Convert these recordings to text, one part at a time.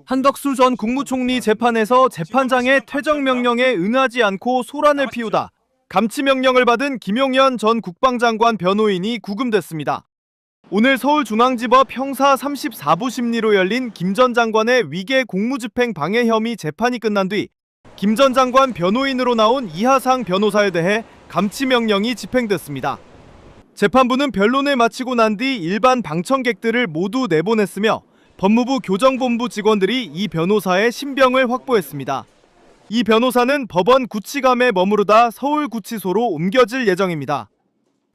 한덕수 전 국무총리 재판에서 재판장의 퇴정 명령에 응하지 않고 소란을 피우다 감치 명령을 받은 김용현 전 국방장관 변호인이 구금됐습니다. 오늘 서울중앙지법 형사 34부 심리로 열린 김 전 장관의 위계 공무집행 방해 혐의 재판이 끝난 뒤 김 전 장관 변호인으로 나온 이하상 변호사에 대해 감치 명령이 집행됐습니다. 재판부는 변론을 마치고 난 뒤 일반 방청객들을 모두 내보냈으며 법무부 교정본부 직원들이 이 변호사의 신병을 확보했습니다. 이 변호사는 법원 구치감에 머무르다 서울구치소로 옮겨질 예정입니다.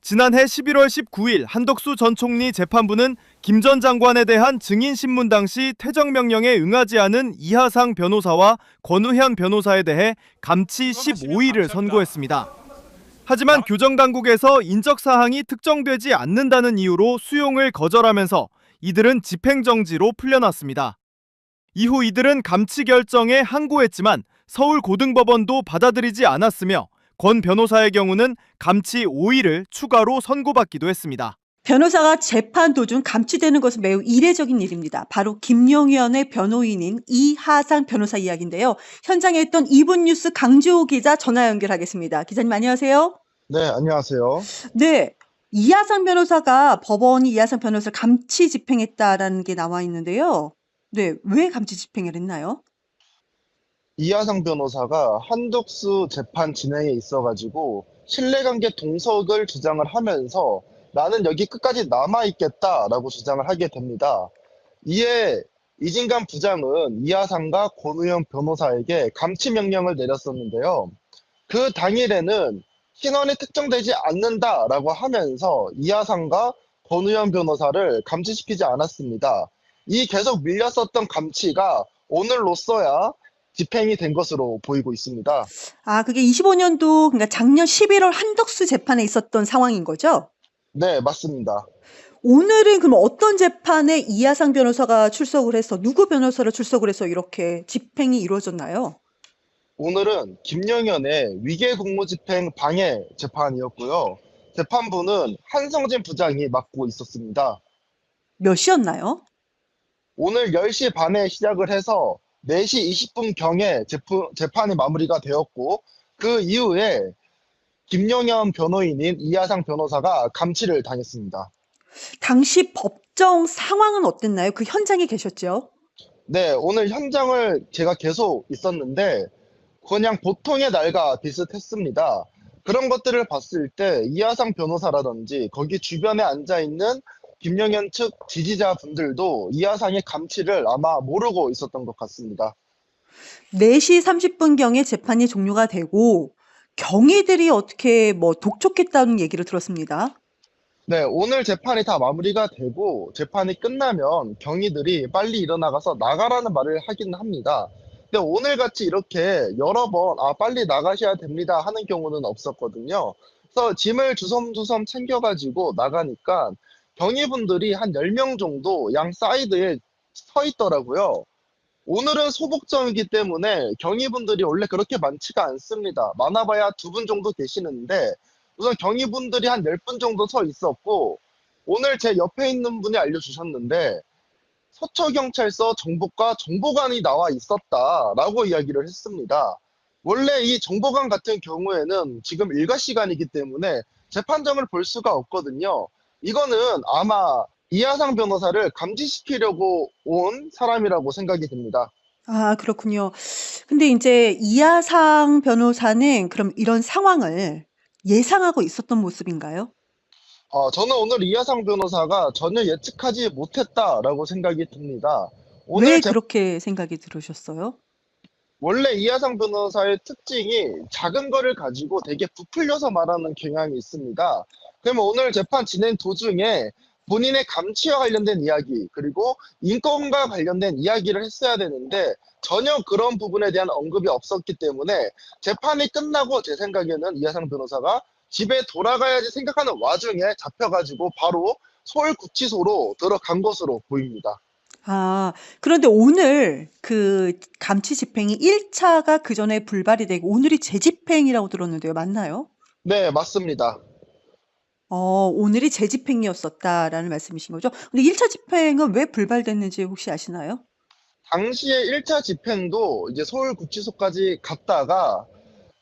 지난해 11월 19일 한덕수 전 총리 재판부는 김 전 장관에 대한 증인신문 당시 퇴정명령에 응하지 않은 이하상 변호사와 권우현 변호사에 대해 감치 15일을 선고했습니다. 하지만 교정당국에서 인적사항이 특정되지 않는다는 이유로 수용을 거절하면서 이들은 집행정지로 풀려났습니다. 이후 이들은 감치 결정에 항고했지만 서울고등법원도 받아들이지 않았으며 권 변호사의 경우는 감치 5일을 추가로 선고받기도 했습니다. 변호사가 재판 도중 감치되는 것은 매우 이례적인 일입니다. 바로 김용현의 변호인인 이하상 변호사 이야기인데요. 현장에 있던 이분뉴스 강주호 기자 전화 연결하겠습니다. 기자님 안녕하세요. 네, 안녕하세요. 네, 이하상 변호사가 법원이 이하상 변호사를 감치 집행했다라는 게 나와 있는데요. 네, 왜 감치 집행을 했나요? 이하상 변호사가 한덕수 재판 진행에 있어가지고 신뢰관계 동석을 주장을 하면서 나는 여기 끝까지 남아있겠다라고 주장을 하게 됩니다. 이에 이진관 부장은 이하상과 권우영 변호사에게 감치 명령을 내렸었는데요. 그 당일에는 신원이 특정되지 않는다라고 하면서 이하상과 권우영 변호사를 감치시키지 않았습니다. 이 계속 밀렸었던 감치가 오늘로써야 집행이 된 것으로 보이고 있습니다. 아, 그게 25년도, 그러니까 작년 11월 한덕수 재판에 있었던 상황인 거죠? 네, 맞습니다. 오늘은 그럼 어떤 재판에 이하상 변호사가 출석을 해서 누구 변호사를 출석을 해서 이렇게 집행이 이루어졌나요? 오늘은 김영현의 위계 공무집행 방해 재판이었고요. 재판부는 한성진 부장이 맡고 있었습니다. 몇 시였나요? 오늘 10시 반에 시작을 해서 4시 20분경에 재판이 마무리가 되었고 그 이후에 김영현 변호인인 이하상 변호사가 감치를 당했습니다. 당시 법정 상황은 어땠나요? 그 현장에 계셨죠? 네, 오늘 현장을 제가 계속 있었는데 그냥 보통의 날과 비슷했습니다. 그런 것들을 봤을 때 이하상 변호사라든지 거기 주변에 앉아있는 김영현 측 지지자분들도 이하상의 감치를 아마 모르고 있었던 것 같습니다. 4시 30분경에 재판이 종료가 되고 경위들이 어떻게 독촉했다는 얘기를 들었습니다. 네, 오늘 재판이 다 마무리가 되고 재판이 끝나면 경위들이 빨리 일어나가서 나가라는 말을 하긴 합니다. 근데 오늘같이 이렇게 여러 번 빨리 나가셔야 됩니다 하는 경우는 없었거든요. 그래서 짐을 주섬주섬 챙겨가지고 나가니까 경위분들이 한 10명 정도 양 사이드에 서 있더라고요. 오늘은 소복점이기 때문에 경위분들이 원래 그렇게 많지가 않습니다. 많아봐야 2분 정도 계시는데 우선 경위분들이 한 10분 정도 서 있었고 오늘 제 옆에 있는 분이 알려주셨는데 서초경찰서 정보과 정보관이 나와 있었다라고 이야기를 했습니다. 원래 이 정보관 같은 경우에는 지금 일과 시간이기 때문에 재판정을 볼 수가 없거든요. 이거는 아마 이하상 변호사를 감지시키려고 온 사람이라고 생각이 듭니다. 아, 그렇군요. 근데 이제 이하상 변호사는 그럼 이런 상황을 예상하고 있었던 모습인가요? 저는 오늘 이하상 변호사가 전혀 예측하지 못했다라고 생각이 듭니다. 왜 오늘 그렇게 생각이 들으셨어요? 원래 이하상 변호사의 특징이 작은 거를 가지고 되게 부풀려서 말하는 경향이 있습니다. 그러면 오늘 재판 진행 도중에 본인의 감치와 관련된 이야기, 그리고 인권과 관련된 이야기를 했어야 되는데 전혀 그런 부분에 대한 언급이 없었기 때문에 재판이 끝나고 제 생각에는 이하상 변호사가 집에 돌아가야지 생각하는 와중에 잡혀가지고 바로 서울구치소로 들어간 것으로 보입니다. 아, 그런데 오늘 그 감치 집행이 1차가 그 전에 불발이 되고 오늘이 재집행이라고 들었는데요. 맞나요? 네, 맞습니다. 오늘이 재집행이었었다라는 말씀이신 거죠? 근데 1차 집행은 왜 불발됐는지 혹시 아시나요? 당시에 1차 집행도 이제 서울구치소까지 갔다가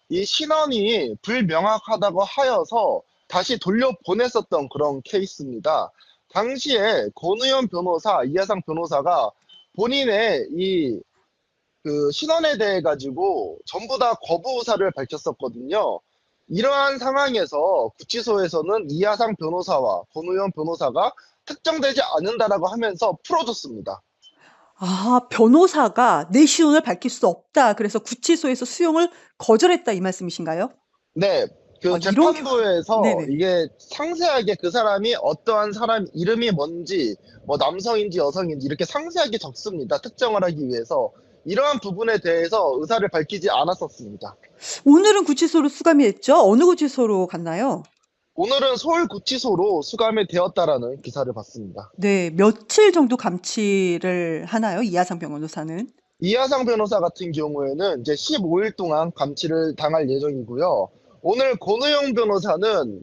이 신원이 불명확하다고 하여서 다시 돌려보냈었던 그런 케이스입니다. 당시에 권우현 변호사, 이하상 변호사가 본인의 그 신원에 대해 가지고 전부 다 거부 의사를 밝혔었거든요. 이러한 상황에서 구치소에서는 이하상 변호사와 권우현 변호사가 특정되지 않는다라고 하면서 풀어줬습니다. 아, 변호사가 내 신원을 밝힐 수 없다. 그래서 구치소에서 수용을 거절했다 이 말씀이신가요? 네, 그 이런 재판부에서 네네. 이게 상세하게 그 사람이 어떠한 사람 이름이 뭔지, 뭐 남성인지 여성인지 이렇게 상세하게 적습니다. 특정을 하기 위해서. 이러한 부분에 대해서 의사를 밝히지 않았었습니다. 오늘은 구치소로 수감이 됐죠? 어느 구치소로 갔나요? 오늘은 서울구치소로 수감이 되었다라는 기사를 봤습니다. 네, 며칠 정도 감치를 하나요? 이하상 변호사는? 이하상 변호사 같은 경우에는 이제 15일 동안 감치를 당할 예정이고요. 오늘 권우영 변호사는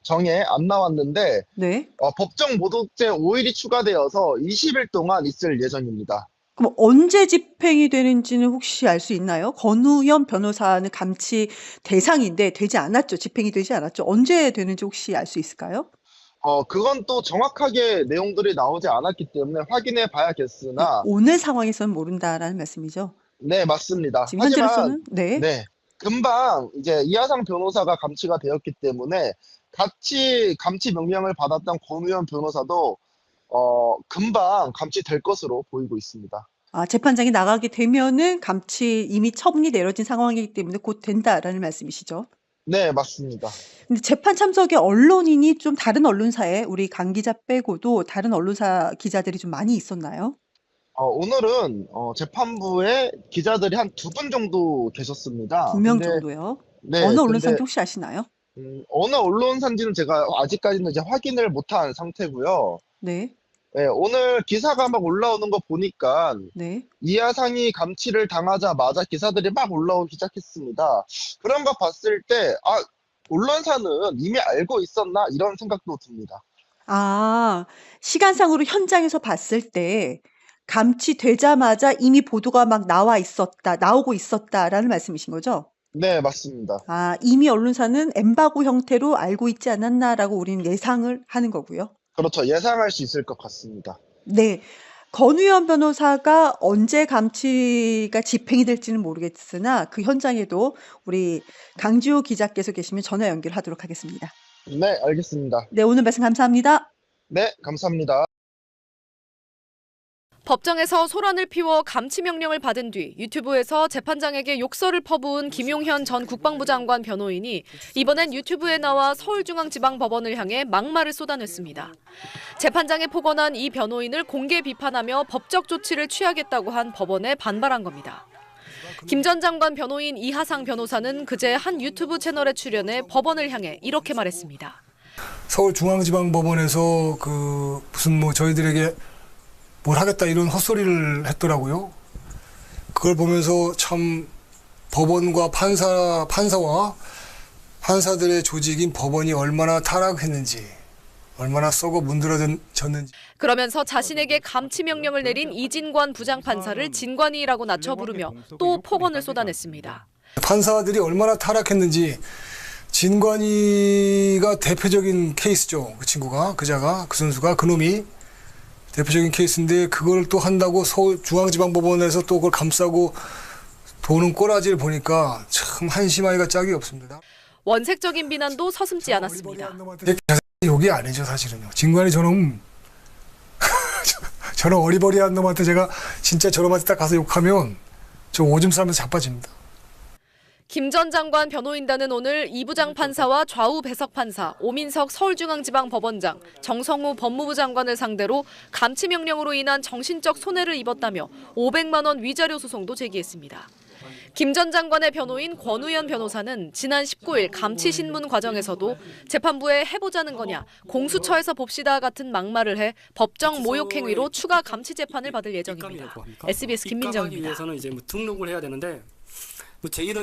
정에 안 나왔는데 네. 법정 모독죄 5일이 추가되어서 20일 동안 있을 예정입니다. 그럼 언제 집행이 되는지는 혹시 알 수 있나요? 권우현 변호사는 감치 대상인데 되지 않았죠. 집행이 되지 않았죠. 언제 되는지 혹시 알 수 있을까요? 그건 또 정확하게 내용들이 나오지 않았기 때문에 확인해 봐야겠으나, 오늘 상황에서는 모른다라는 말씀이죠. 네, 맞습니다. 지금 하지만, 현재로서는 네. 네, 금방 이제 이하상 변호사가 감치가 되었기 때문에 같이 감치 명령을 받았던 권우현 변호사도 금방 감치될 것으로 보이고 있습니다. 아, 재판장이 나가게 되면은 감치 이미 처분이 내려진 상황이기 때문에 곧 된다라는 말씀이시죠. 네, 맞습니다. 근데 재판 참석에 언론인이 좀 다른 언론사에 우리 강 기자 빼고도 다른 언론사 기자들이 좀 많이 있었나요? 오늘은 재판부에 기자들이 한 2분 정도 계셨습니다. 2명 근데 정도요. 네, 어느 근데 언론사인지 혹시 아시나요? 어느 언론사인지는 제가 아직까지는 이제 확인을 못한 상태고요. 네. 네, 오늘 기사가 막 올라오는 거 보니까 네. 이하상이 감치를 당하자마자 기사들이 막 올라오기 시작했습니다. 그런 거 봤을 때, 언론사는 이미 알고 있었나? 이런 생각도 듭니다. 아, 시간상으로 현장에서 봤을 때 감치되자마자 이미 보도가 막 나오고 있었다라는 말씀이신 거죠? 네, 맞습니다. 아, 이미 언론사는 엠바고 형태로 알고 있지 않았나라고 우리는 예상을 하는 거고요. 그렇죠. 예상할 수 있을 것 같습니다. 네. 권우현 변호사가 언제 감치가 집행이 될지는 모르겠으나 그 현장에도 우리 강지호 기자께서 계시면 전화 연결하도록 하겠습니다. 네, 알겠습니다. 네, 오늘 말씀 감사합니다. 네, 감사합니다. 법정에서 소란을 피워 감치 명령을 받은 뒤 유튜브에서 재판장에게 욕설을 퍼부은 김용현 전 국방부 장관 변호인이 이번엔 유튜브에 나와 서울중앙지방법원을 향해 막말을 쏟아냈습니다. 재판장에 폭언한 이 변호인을 공개 비판하며 법적 조치를 취하겠다고 한 법원에 반발한 겁니다. 김 전 장관 변호인 이하상 변호사는 그제 한 유튜브 채널에 출연해 법원을 향해 이렇게 말했습니다. 서울중앙지방법원에서 무슨 저희들에게 뭘 하겠다 이런 헛소리를 했더라고요. 그걸 보면서 참 법원과 판사와 판사들의 조직인 법원이 얼마나 타락했는지, 얼마나 썩어 문드러졌는지. 그러면서 자신에게 감치 명령을 내린 이진관 부장판사를 진관이라고 낮춰 부르며 또 폭언을 쏟아냈습니다. 판사들이 얼마나 타락했는지 진관이가 대표적인 케이스죠. 그 친구가, 그 선수가, 그놈이 대표적인 케이스인데 그걸 또 한다고 서울중앙지방법원에서 또 그걸 감싸고 도는 꼬라지를 보니까 참 한심하기가 짝이 없습니다. 원색적인 비난도 서슴지 않았습니다. 욕이 아니죠, 사실은요. 진관이 저놈 어리버리한 놈한테 제가 진짜 저놈한테 딱 가서 욕하면 저 오줌 싸면서 자빠집니다. 김 전 장관 변호인단은 오늘 이 부장판사와 좌우 배석 판사, 오민석 서울중앙지방법원장, 정성우 법무부 장관을 상대로 감치 명령으로 인한 정신적 손해를 입었다며 500만 원 위자료 소송도 제기했습니다. 김 전 장관의 변호인 권우현 변호사는 지난 19일 감치 신문 과정에서도 재판부에 해보자는 거냐, 공수처에서 봅시다 같은 막말을 해 법정 모욕 행위로 추가 감치 재판을 받을 예정입니다. SBS 김민정입니다. 위해서는 이제 등록을 해야 되는데 제 이름